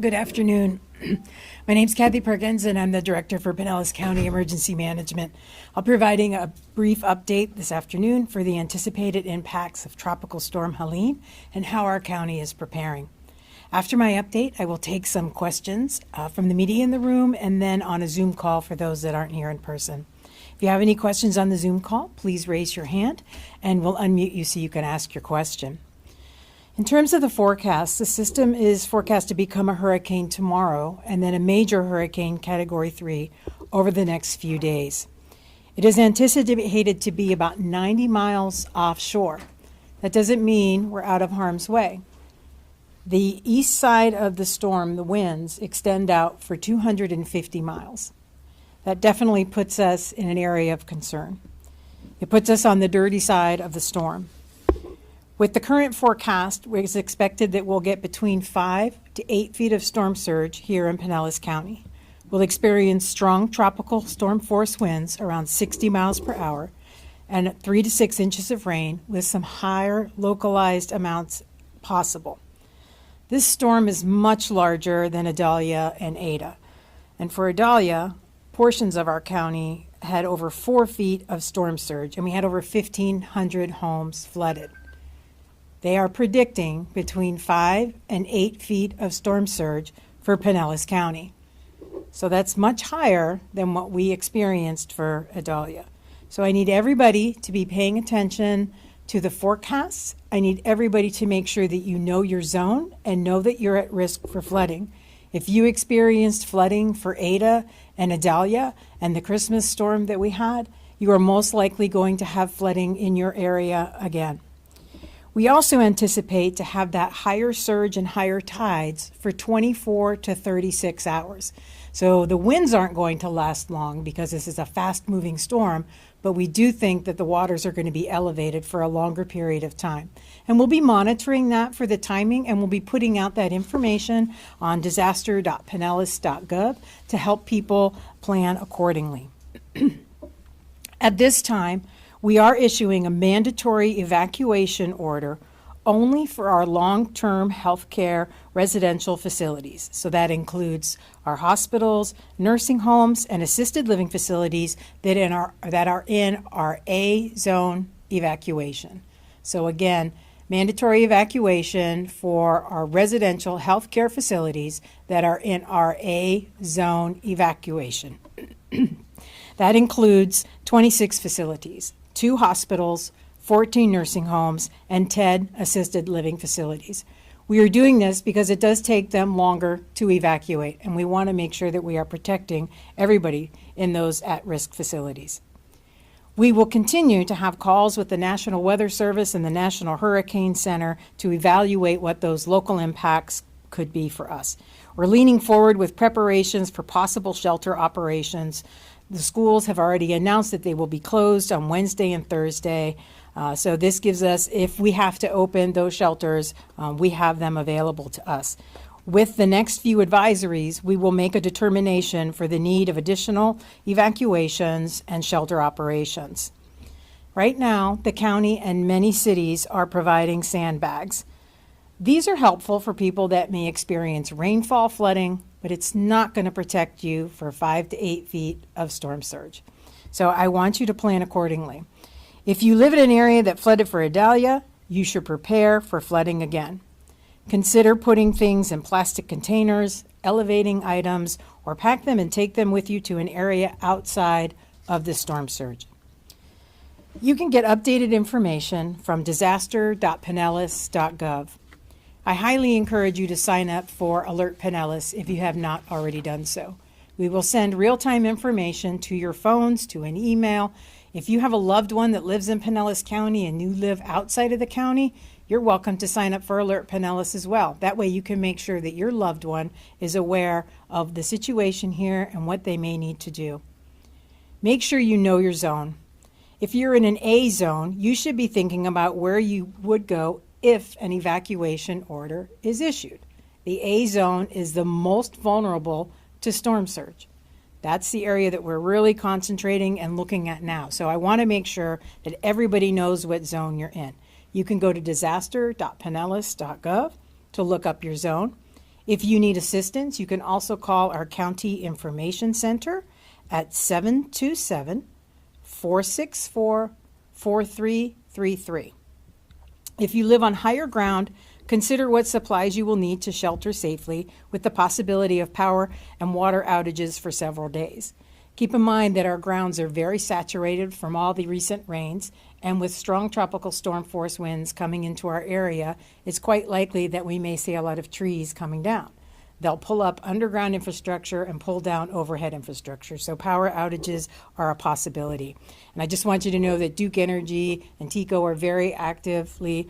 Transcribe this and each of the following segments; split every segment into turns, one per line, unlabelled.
Good afternoon. My name's Kathy Perkins, and I'm the Director for Pinellas County Emergency Management. I'll be providing a brief update this afternoon for the anticipated impacts of Tropical Storm Helene and how our county is preparing. After my update, I will take some questions from the media in the room and then on a Zoom call for those that aren't here in person. If you have any questions on the Zoom call, please raise your hand and we'll unmute you so you can ask your question. In terms of the forecast, the system is forecast to become a hurricane tomorrow and then a major hurricane Category 3 over the next few days. It is anticipated to be about 90 miles offshore. That doesn't mean we're out of harm's way. The east side of the storm, the winds, extend out for 250 miles. That definitely puts us in an area of concern. It puts us on the dirty side of the storm. With the current forecast, it's expected that we'll get between 5 to 8 feet of storm surge here in Pinellas County. We'll experience strong tropical storm force winds around 60 miles per hour and 3 to 6 inches of rain with some higher localized amounts possible. This storm is much larger than Idalia and Ada. And for Idalia, portions of our county had over 4 feet of storm surge, and we had over 1,500 homes flooded. They are predicting between 5 and 8 feet of storm surge for Pinellas County. So that's much higher than what we experienced for Idalia. So I need everybody to be paying attention to the forecasts. I need everybody to make sure that you know your zone and know that you're at risk for flooding. If you experienced flooding for Ada and Idalia and the Christmas storm that we had, you are most likely going to have flooding in your area again. We also anticipate to have that higher surge and higher tides for 24 to 36 hours. So the winds aren't going to last long because this is a fast-moving storm, but we do think that the waters are going to be elevated for a longer period of time. And we'll be monitoring that for the timing, and we'll be putting out that information on disaster.pinellas.gov to help people plan accordingly. At this time, we are issuing a mandatory evacuation order only for our long-term healthcare residential facilities. So that includes our hospitals, nursing homes, and assisted living facilities that are in our A zone evacuation. So again, mandatory evacuation for our residential healthcare facilities that are in our A zone evacuation. That includes 26 facilities, 2 hospitals, 14 nursing homes, and 10 assisted living facilities. We are doing this because it does take them longer to evacuate, and we want to make sure that we are protecting everybody in those at-risk facilities. We will continue to have calls with the National Weather Service and the National Hurricane Center to evaluate what those local impacts could be for us. We're leaning forward with preparations for possible shelter operations. The schools have already announced that they will be closed on Wednesday and Thursday. So this gives us, if we have to open those shelters, we have them available to us. With the next few advisories, we will make a determination for the need of additional evacuations and shelter operations. Right now, the county and many cities are providing sandbags. These are helpful for people that may experience rainfall flooding, but it's not going to protect you for 5 to 8 feet of storm surge. So I want you to plan accordingly. If you live in an area that flooded for Idalia, you should prepare for flooding again. Consider putting things in plastic containers, elevating items, or pack them and take them with you to an area outside of the storm surge. You can get updated information from disaster.pinellas.gov. I highly encourage you to sign up for Alert Pinellas if you have not already done so. We will send real-time information to your phones, to an email. If you have a loved one that lives in Pinellas County and you live outside of the county, you're welcome to sign up for Alert Pinellas as well. That way you can make sure that your loved one is aware of the situation here and what they may need to do. Make sure you know your zone. If you're in an A zone, you should be thinking about where you would go if an evacuation order is issued. The A zone is the most vulnerable to storm surge. That's the area that we're really concentrating and looking at now. So I want to make sure that everybody knows what zone you're in. You can go to disaster.pinellas.gov to look up your zone. If you need assistance, you can also call our County Information Center at 727-464-4333. If you live on higher ground, consider what supplies you will need to shelter safely with the possibility of power and water outages for several days. Keep in mind that our grounds are very saturated from all the recent rains, and with strong tropical storm force winds coming into our area, it's quite likely that we may see a lot of trees coming down. They'll pull up underground infrastructure and pull down overhead infrastructure, so power outages are a possibility. And I just want you to know that Duke Energy and TECO are very actively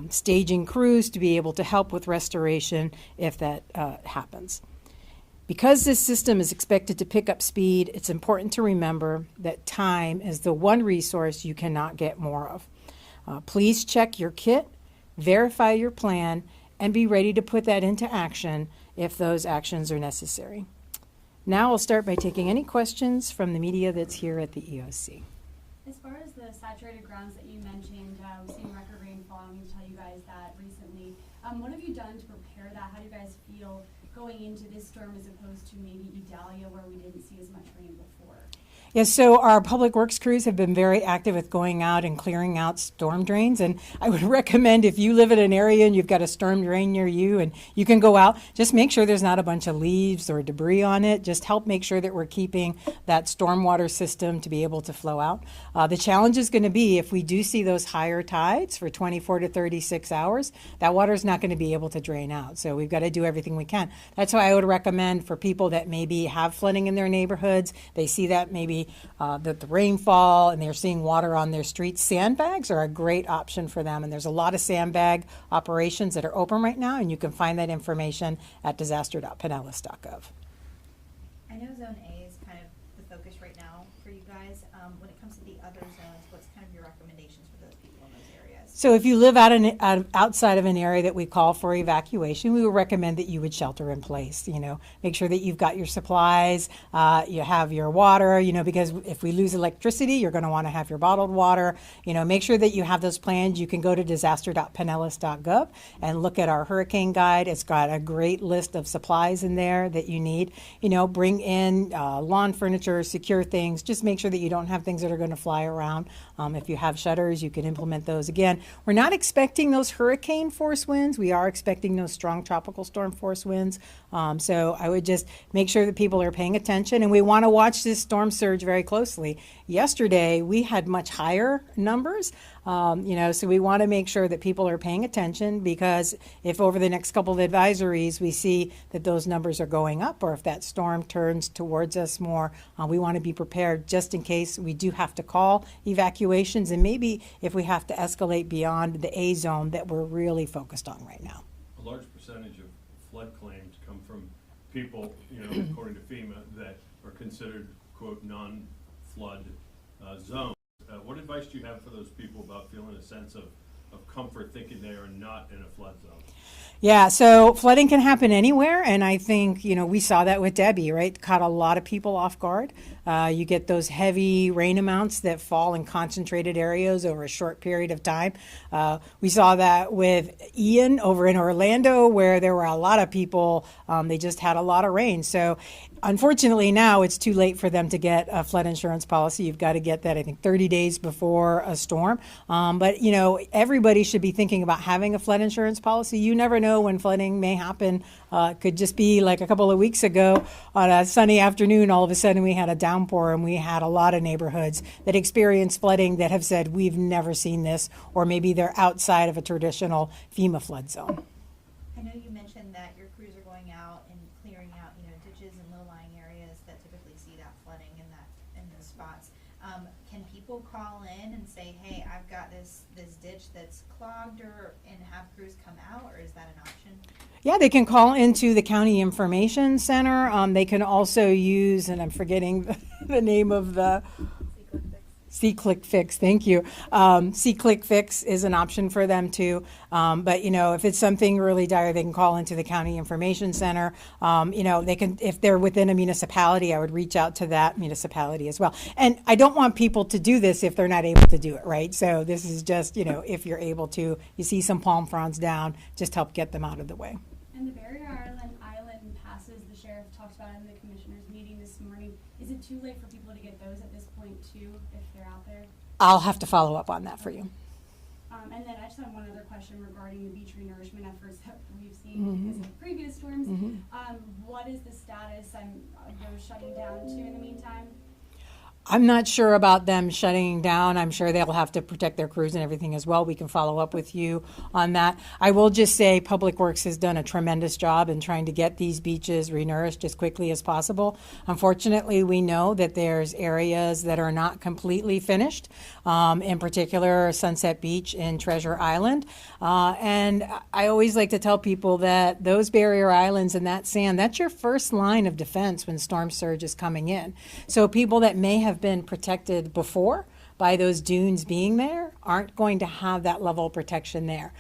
staging crews to be able to help with restoration if that happens. Because this system is expected to pick up speed, it's important to remember that time is the one resource you cannot get more of. Please check your kit, verify your plan, and be ready to put that into action if those actions are necessary. Now I'll start by taking any questions from the media that's here at the EOC.
As far as the saturated grounds that you mentioned, we've seen record rainfall. I'm going to tell you guys that recently. What have you done to prepare that? How do you guys feel going into this storm as opposed to maybe Idalia, where we didn't see as much rain before?
Yes, so our public works crews have been very active with going out and clearing out storm drains. And I would recommend, if you live in an area and you've got a storm drain near you and you can go out, just make sure there's not a bunch of leaves or debris on it. Just help make sure that we're keeping that stormwater system to be able to flow out. The challenge is going to be if we do see those higher tides for 24 to 36 hours, that water is not going to be able to drain out. So we've got to do everything we can. That's why I would recommend for people that maybe have flooding in their neighborhoods, they see that maybe the rainfall and they're seeing water on their streets, sandbags are a great option for them. And there's a lot of sandbag operations that are open right now, and you can find that information at disaster.pinellas.gov.
I know Zone A is kind of the focus right now for you guys. When it comes to the other zones, what's kind of your recommendations for those people in those areas?
So if you live outside of an area that we call for evacuation, we would recommend that you would shelter in place. Make sure that you've got your supplies, you have your water, because if we lose electricity, you're going to want to have your bottled water. Make sure that you have those plans. You can go to disaster.pinellas.gov and look at our hurricane guide. It's got a great list of supplies in there that you need. Bring in lawn furniture, secure things. Just make sure that you don't have things that are going to fly around. If you have shutters, you can implement those. Again, we're not expecting those hurricane force winds. We are expecting those strong tropical storm force winds. So I would just make sure that people are paying attention, and we want to watch this storm surge very closely. Yesterday, we had much higher numbers, so we want to make sure that people are paying attention, because if over the next couple of advisories we see that those numbers are going up, or if that storm turns towards us more, we want to be prepared just in case we do have to call evacuations, and maybe if we have to escalate beyond the A zone that we're really focused on right now.
A large percentage of flood claims come from people, according to FEMA, that are considered, quote, non-flood zones. What advice do you have for those people about feeling a sense of comfort thinking they are not in a flood zone?
Yeah, so flooding can happen anywhere, and I think, we saw that with Debbie, right? Caught a lot of people off guard. You get those heavy rain amounts that fall in concentrated areas over a short period of time. We saw that with Ian over in Orlando, where there were a lot of people, they just had a lot of rain. So unfortunately now it's too late for them to get a flood insurance policy. You've got to get that, I think, 30 days before a storm. But everybody should be thinking about having a flood insurance policy. You never know when flooding may happen. It could just be like a couple of weeks ago on a sunny afternoon, all of a sudden we had a downpour, and we had a lot of neighborhoods that experienced flooding that have said, we've never seen this, or maybe they're outside of a traditional FEMA flood zone.
I know you mentioned that your crews are going out and clearing out, ditches and low-lying areas that typically see that flooding in those spots. Can people call in and say, hey, I've got this ditch that's clogged, and have crews come out, or is that an option?
Yeah, they can call into the County Information Center. They can also use, and I'm forgetting the name of the C-Click Fix, thank you. C-Click Fix is an option for them too. But if it's something really dire, they can call into the County Information Center. They can, if they're within a municipality, I would reach out to that municipality as well. And I don't want people to do this if they're not able to do it, right? So this is just, if you're able to, you see some palm fronds down, just help get them out of the way.
And the Barrier passes the sheriff talked about in the commissioners meeting this morning. Is it too late for people to get those at this point too, if they're out there?
I'll have to follow up on that for you.
And then I just have one other question regarding the beach renourishment efforts that we've seen because of previous storms. What is the status? Are those shutting down too in the meantime?
I'm not sure about them shutting down. I'm sure they'll have to protect their crews and everything as well. We can follow up with you on that. I will just say Public Works has done a tremendous job in trying to get these beaches renourished as quickly as possible. Unfortunately, we know that there's areas that are not completely finished, in particular Sunset Beach and Treasure Island. And I always like to tell people that those barrier islands and that sand, that's your first line of defense when storm surge is coming in. So people that may have been protected before by those dunes being there aren't going to have that level of protection there.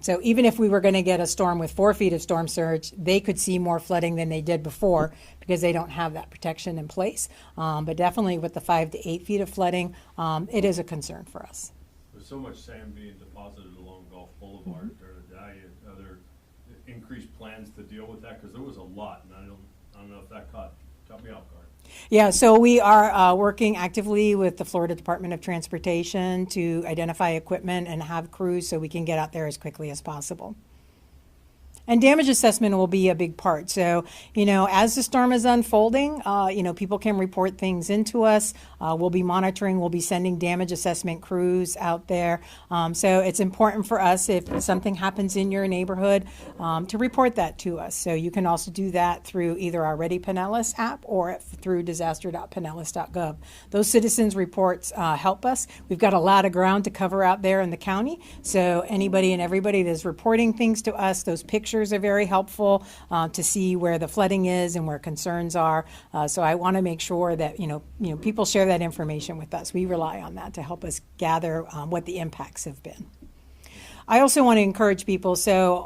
So even if we were going to get a storm with 4 feet of storm surge, they could see more flooding than they did before because they don't have that protection in place. But definitely with the 5 to 8 feet of flooding, it is a concern for us.
There's so much sand being deposited along Gulf Boulevard or are there increased plans to deal with that? Because there was a lot, and I don't know if that caught me off guard.
Yeah, so we are working actively with the Florida Department of Transportation to identify equipment and have crews so we can get out there as quickly as possible. And damage assessment will be a big part. So, as the storm is unfolding, people can report things into us. We'll be monitoring. We'll be sending damage assessment crews out there. So it's important for us if something happens in your neighborhood to report that to us. So you can also do that through either our Ready Pinellas app or through disaster.pinellas.gov. Those citizens reports help us. We've got a lot of ground to cover out there in the county. So anybody and everybody that's reporting things to us, those pictures are very helpful to see where the flooding is and where concerns are. So I want to make sure that people share that information with us. We rely on that to help us gather what the impacts have been. I also want to encourage people. So,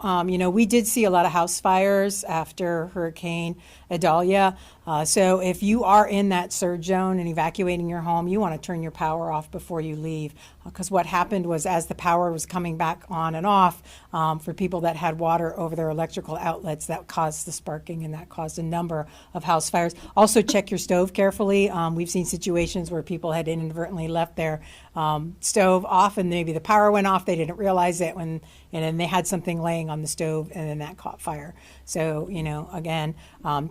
we did see a lot of house fires after Hurricane Idalia. So if you are in that surge zone and evacuating your home, you want to turn your power off before you leave. Because what happened was as the power was coming back on and off, for people that had water over their electrical outlets, that caused the sparking and that caused a number of house fires. Also check your stove carefully. We've seen situations where people had inadvertently left their stove off and maybe the power went off. They didn't realize it and then they had something laying on the stove and then that caught fire. So, again,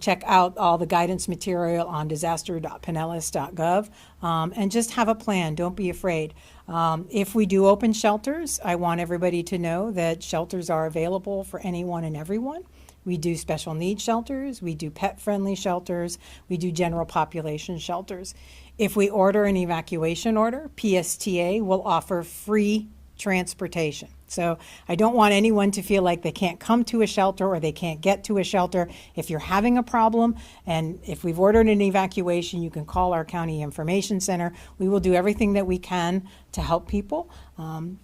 check out all the guidance material on disaster.pinellas.gov and just have a plan. Don't be afraid. If we do open shelters, I want everybody to know that shelters are available for anyone and everyone. We do special needs shelters, we do pet-friendly shelters, we do general population shelters. If we order an evacuation order, PSTA will offer free transportation. So I don't want anyone to feel like they can't come to a shelter or they can't get to a shelter. If you're having a problem and if we've ordered an evacuation, you can call our county information center. We will do everything that we can to help people.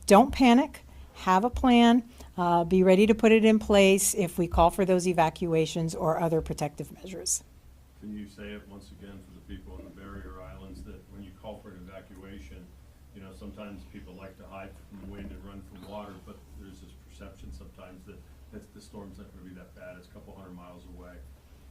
Don't panic. Have a plan. Be ready to put it in place if we call for those evacuations or other protective measures.
Can you say it once again for the people in the barrier islands that when you call for an evacuation, sometimes people like to hide from the wind and run from water, but there's this perception sometimes that the storm's not going to be that bad. It's a couple hundred miles away.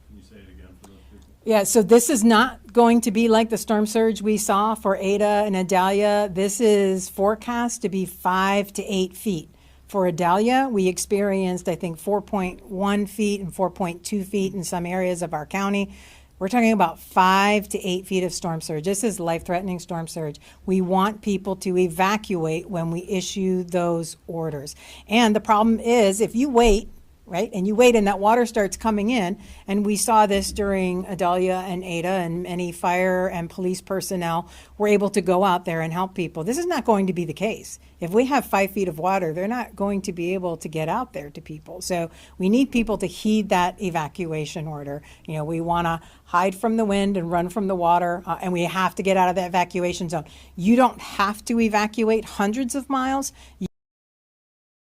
Can you say it again for those people? Yeah,
so this is not going to be like the storm surge we saw for Ada and Idalia. This is forecast to be 5 to 8 feet. For Idalia, we experienced, I think, 4.1 feet and 4.2 feet in some areas of our county. We're talking about 5 to 8 feet of storm surge. This is life-threatening storm surge. We want people to evacuate when we issue those orders. And the problem is if you wait, right, and you wait and that water starts coming in, and we saw this during Idalia and Ada, and many fire and police personnel were able to go out there and help people. This is not going to be the case. If we have 5 feet of water, they're not going to be able to get out there to people. So we need people to heed that evacuation order. We want to hide from the wind and run from the water, and we have to get out of the evacuation zone. You don't have to evacuate hundreds of miles.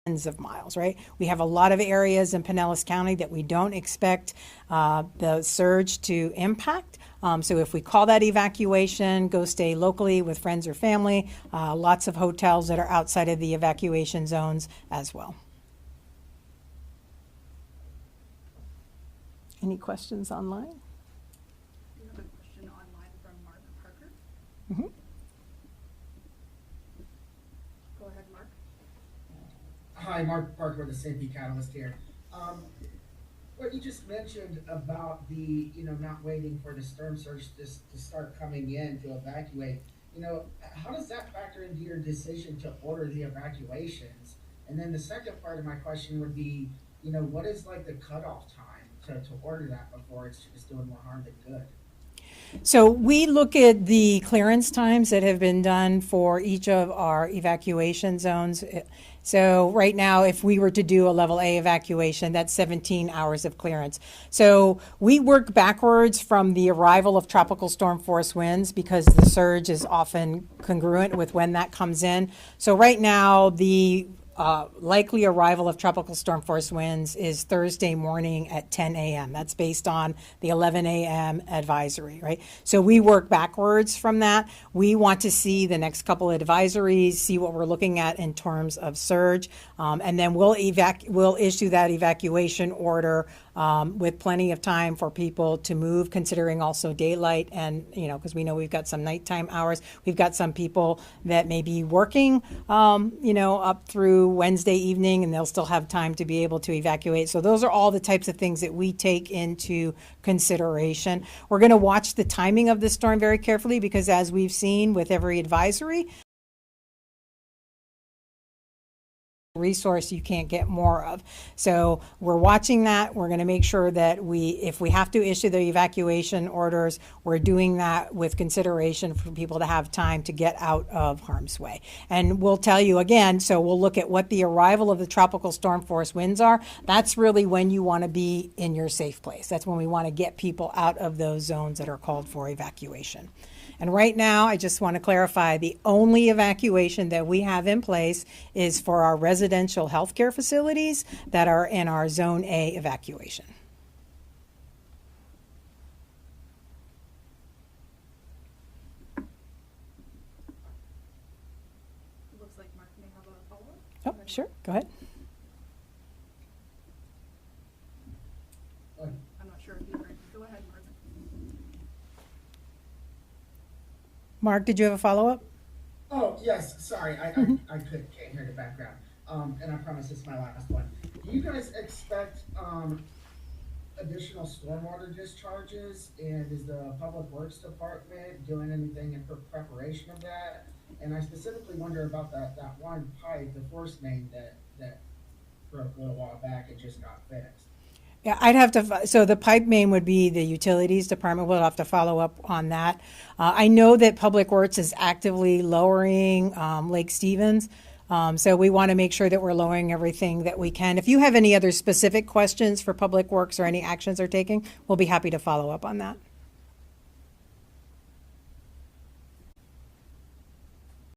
Tens of miles, right? We have a lot of areas in Pinellas County that we don't expect the surge to impact. So if we call that evacuation, go stay locally with friends or family. Lots of hotels that are outside of the evacuation zones as well. Any questions online?
We have a question online from Mark Parker.
Mhm.
Go ahead, Mark.
Hi, Mark Parker with the Safety Catalyst here. What you just mentioned about the, not waiting for the storm surge to start coming in to evacuate, how does that factor into your decision to order the evacuations? And then the second part of my question would be, what is like the cutoff time to order that before it's doing more harm than good?
So we look at the clearance times that have been done for each of our evacuation zones. So right now, if we were to do a level A evacuation, that's 17 hours of clearance. So we work backwards from the arrival of tropical storm force winds because the surge is often congruent with when that comes in. So right now, the likely arrival of tropical storm force winds is Thursday morning at 10 a.m. That's based on the 11 a.m. advisory, right? So we work backwards from that. We want to see the next couple of advisories, see what we're looking at in terms of surge, and then we'll issue that evacuation order with plenty of time for people to move, considering also daylight and, because we know we've got some nighttime hours. We've got some people that may be working, up through Wednesday evening, and they'll still have time to be able to evacuate. So those are all the types of things that we take into consideration. We're going to watch the timing of the storm very carefully because, as we've seen with every advisory, resource you can't get more of. So we're watching that. We're going to make sure that if we have to issue the evacuation orders, we're doing that with consideration for people to have time to get out of harm's way. And we'll tell you again, so we'll look at what the arrival of the tropical storm force winds are. That's really when you want to be in your safe place. That's when we want to get people out of those zones that are called for evacuation. And right now, I just want to clarify, the only evacuation that we have in place is for our residential healthcare facilities that are in our Zone A evacuation.
It looks like Mark may have a follow-up.
Oh, sure, go ahead.
I'm not sure if you heard. Go ahead, Mark.
Mark, did you have a follow-up?
Oh, yes, sorry, I can't hear the background. And I promise it's my last one. Do you guys expect, additional stormwater discharges? And is the Public Works Department doing anything in preparation of that? And I specifically wonder about that one pipe, the force main that broke a little while back and just got fixed.
Yeah, I'd have to, so the pipe main would be the utilities department. We'll have to follow up on that. I know that Public Works is actively lowering Lake Stevens. So we want to make sure that we're lowering everything that we can. If you have any other specific questions for Public Works or any actions they're taking, we'll be happy to follow up on that.